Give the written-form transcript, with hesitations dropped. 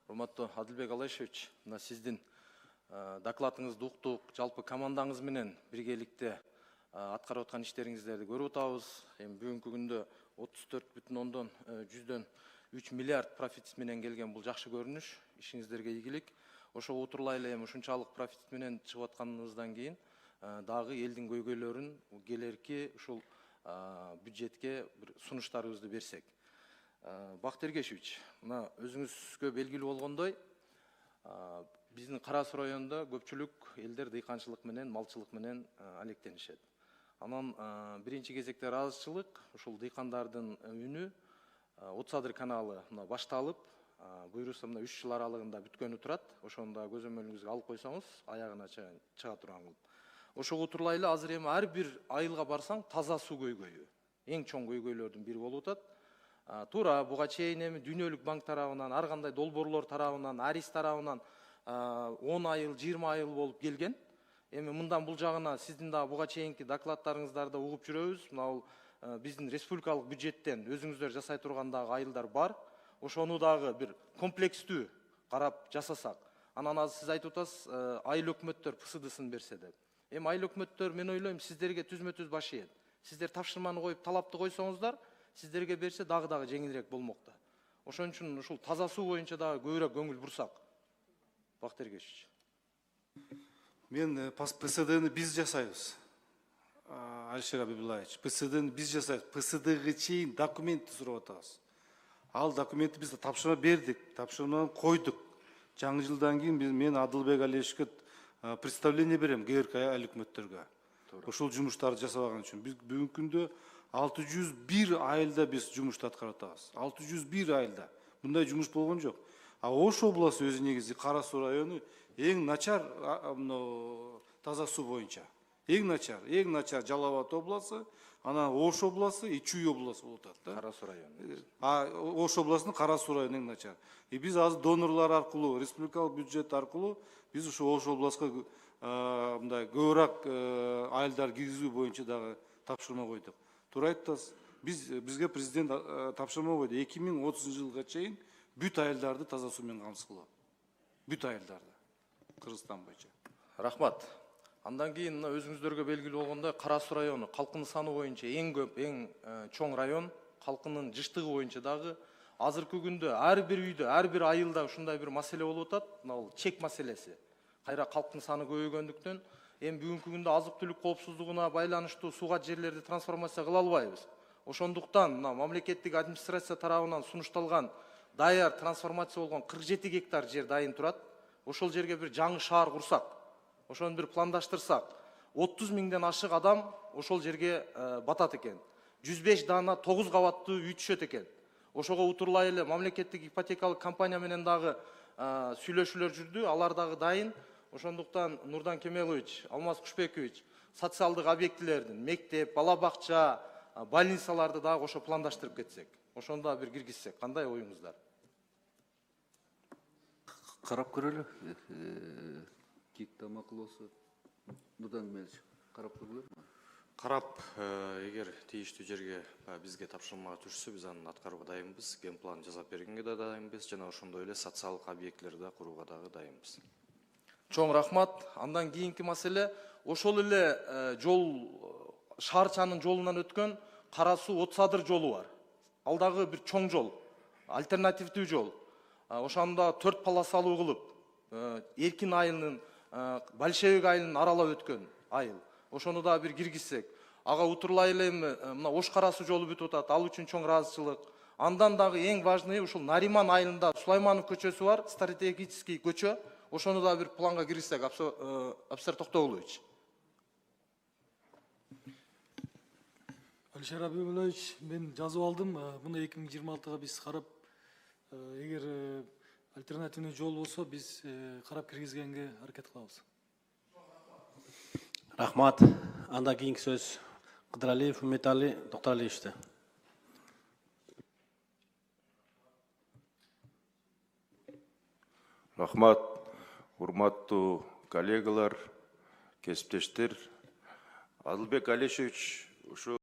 Урматтуу Адылбек Алайшевич, мына сиздин докладыңызды уктук, жалпы командаңыз менен биргеликте аткарып аткан иштериңиздерди көрүп атабыз. Эми бүгүнкү күндө 34,3 миллиард профит менен келген бул жакшы көрүнүш, ишиңиздерге ийгилик. Ошо утурлай эле эми ушунчалык профит менен чыгып атканыбыздан кийин дагы элдин көйгөйлөрүн келерки ушул бюджетке бир сунуштарыбызды берсек. Бактыер Ергешевич, мына өзүңүзгө белгилүү болгондой, биздин Кара Суу районунда көпчүлүк элдер дыйканчылык менен, малчылык менен алектенишет. Анан биринчи кезекте ыраазычылык, ушул дыйкандардын үнү Отсадыр каналы мына башталып, буюрса мына 3 жыл аралыгында бүткөнү турат. Ошону да көзөмөлүңүзгө алып койсоңуз, аягына чыга турган кылып. Ошого утурлай эле азыр эми ар бир айылга барсаң таза суу көйгөйү эң чоң көйгөйлөрдүн бири болуп атат. Туура буга чейин эми Дүйнөлүк банк тарабынан, ар кандай долбоорлор тарабынан, Арис тарабынан 10 айыл, 20 айыл болуп келген. Эми мындан бул жагына сиздин да буга чейинки докладдарыңыздарда угуп жүрөбүз. Мына бул биздин республикалык бюджеттен өзүңүздөр жасай тургандагы айылдар бар. Ошону дагы бир комплекстүү карап жасасак. Анан азыр сиз айтып атасыз, айыл өкмөттөр ПСДсын берсе деп. Эми айыл өкмөттөр, мен ойлойм, сиздерге түзмө-түз баш ийет. Сиздер тапшырманы коюп, талапты койсоңуздар, сиздерге берсе дагы жеңилирээк болмокта. Ошон үчүн ушул таза суу боюнча дагы көбүрөөк көңүл бурсак. Бактыер Ергешевич. Мен ПСДны биз жасайбыз. Алишер Абибуллаевич, ПСДны биз жасайбыз. ПСДга чейин документти сурап атабыз. Ал документти биз тапшырма бердик, тапшырманы койдук. Жаңы жылдан кийин мен Адылбек Алишевичке представление берем ГРК айыл өкмөттөргө. Ошол жумуштарды жасабаган үчүн биз бүгүнкү күндө 601 айылда биз жумушту аткарып атабыз. 601 айылда. Мындай жумуш болгон жок. Ош областы өзү негизи Кара Суу району эң начар таза суу боюнча. Эң начар Жалал Абад областы, анан Ош областы и Чүй областы болуп атат. Кара Суу району. Ош областынын Кара Суу району эң начар. Биз азыр донорлор аркылуу, республикалык бюджет аркылуу биз ушу Ош областка мындай көбүрөөк айылдар киргизүү боюнча дагы тапшырма койдук. Туура айтасыз. Бизге президент тапшырма койду. 2030 жылга чейин бүт айылдарды таза суу менен камсыздоо. Бүт айылдарды. Кыргызстан боюнча. Рахмат. Андан кийин мына өзүңүздөргө белгилүү болгондой, Кара Суу району калкынын саны боюнча эң көп, эң чоң район, калкынын жыштыгы боюнча дагы азыркы күндө ар бир үйдө, ар бир айылда ушундай бир маселе болуп атат. Мына бул чек маселеси. Кайра калктын саны көбөйгөндүктөн эми бүгүнкү күндө азык-түлүк коопсуздугуна байланыштуу сууга жерлерди трансформация кыла албайбыз. Ошондуктан мына мамлекеттик администрация тарабынан сунушталган даяр трансформация болгон 47 гектар жер дайын турат. Ошол жерге бир жаңы шаар курсак, ошону бир пландаштырсак, 30 миңден ашык адам ошол жерге батат экен. 105 дана 9 кабаттуу үй түшөт экен. Ошого утурлай эле мамлекеттик ипотекалык компания менен дагы сүйлөшүүлөр жүрдү, алар дагы дайын. Ошондуктан Нурдан Кемелович, Алмаз Кушбекович, социалдык объектилердин, мектеп, бала бакча, больницаларды дагы ошо пландаштырып кетсек, ошону да бир киргизсек, кандай оюңуздар? Карап көрөлү. Кикте макул болсо. Нурдан Кемелович, карап көрөлү. Карап, эгер тийиштүү жерге бизге тапшырмага түшсө, биз аны аткарууга дайынбыз. Генплан жасап бергенге да дайынбыз, жана ошондой эле социалдык объектилерди да курууга дагы дайынбыз. Чоң рахмат. Андан кийинки маселе, ошол эле жол, шаарчанын жолунан өткөн Кара Суу Отсадыр жолу бар. Ал дагы бир чоң жол, альтернативдүү жол. Ошондо 4 полосалуу кылып, Эркин айылынын, Большевик айылын аралап өткөн айыл. Ошону да бир киргизсек. Ага утурлай эле мына Ош Кара Суу жолу бүтүп атат, ал үчүн чоң ыраазычылык. Андан дагы эң важный ушул Нариман айылында Сулайманов көчөсү бар, стратегический көчө. Ошону да бир планга киргизсек, Абсар Токтогулович. Алишер Абибуллаевич, мен жазып алдым. Муну 2026-га биз карап, эгер альтернативный жол болсо, биз карап киргизгенге аракет кылабыз. Рахмат. Андан кийинки сөз Кыдыралиев Үмүтали Токтоалиевичте. Рахмат, урматтуу коллегалар, кесиптештер. Адылбек Алишевич ушу